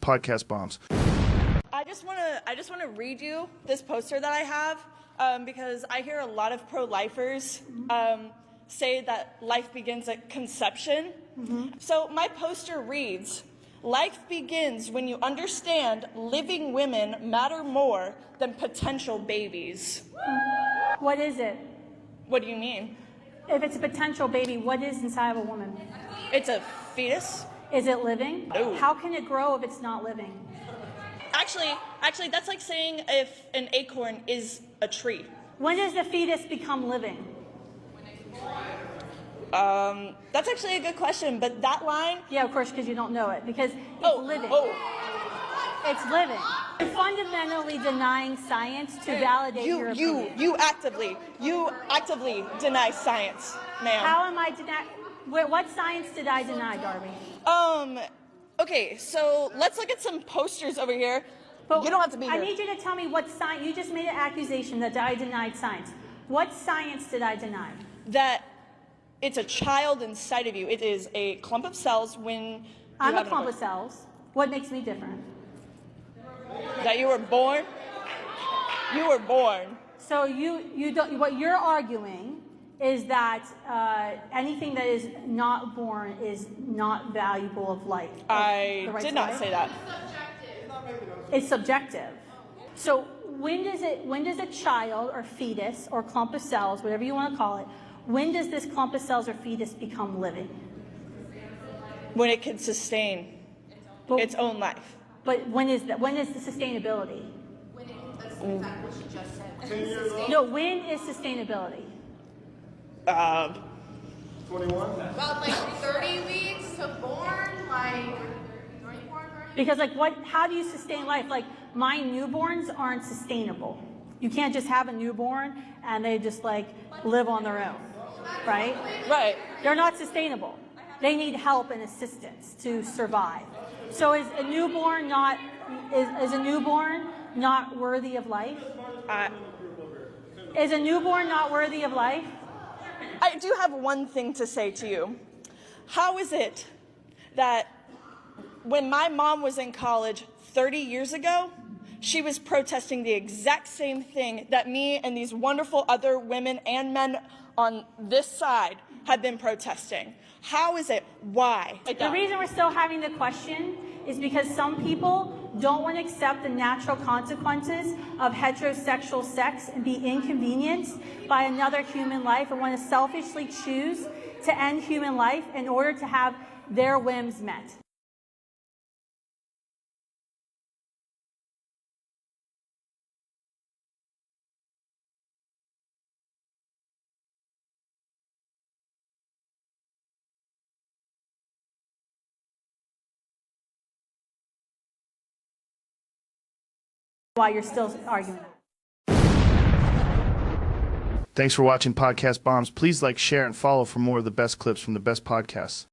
Podcast Bombs. I just want to read you this poster that I have because I hear a lot of pro-lifers say that life begins at conception. So my poster reads, "Life begins when you understand living women matter more than potential babies." What is it? What do you mean? If it's a potential baby, what is inside of a woman? It's a fetus. Is it living? No. How can it grow if it's not living? Actually, that's like saying if an acorn is a tree. When does the fetus become living? That's actually a good question, but that line... Yeah, of course, because you don't know it. Because it's living. It's living. You're fundamentally denying science to validate your opinion. You actively deny science, ma'am. How am I denying? What science did I deny, Darby? Okay, so let's look at some posters over here. But you don't have to be here. I need you to tell me what science. You just made an accusation that I denied science. What science did I deny? That it's a child inside of you. It is a clump of cells when I'm a clump of cells. What makes me different? That you were born. You were born. So you don't. What you're arguing is that anything that is not born is not valuable of life. I did not say that. It's subjective. So when does a child or fetus or clump of cells, whatever you want to call it, when does this clump of cells or fetus become living? When it can sustain its own life. But when is that? When is the sustainability? That's exactly what she just said. No, when is sustainability? 21? About like 30 weeks to born, like 24, 30. Because how do you sustain life? Like my newborns aren't sustainable. You can't just have a newborn and they just like live on their own, right? Right. They're not sustainable. They need help and assistance to survive. So is a newborn not worthy of life? Is a newborn not worthy of life? I do have one thing to say to you. How is it that when my mom was in college 30 years ago, she was protesting the exact same thing that me and these wonderful other women and men on this side have been protesting? How is it? Why? The reason we're still having the question is because some people don't want to accept the natural consequences of heterosexual sex and be inconvenienced by another human life and want to selfishly choose to end human life in order to have their whims met. Why you're still arguing that. Thanks for watching Podcast Bombs. Please like, share, and follow for more of the best clips from the best podcasts.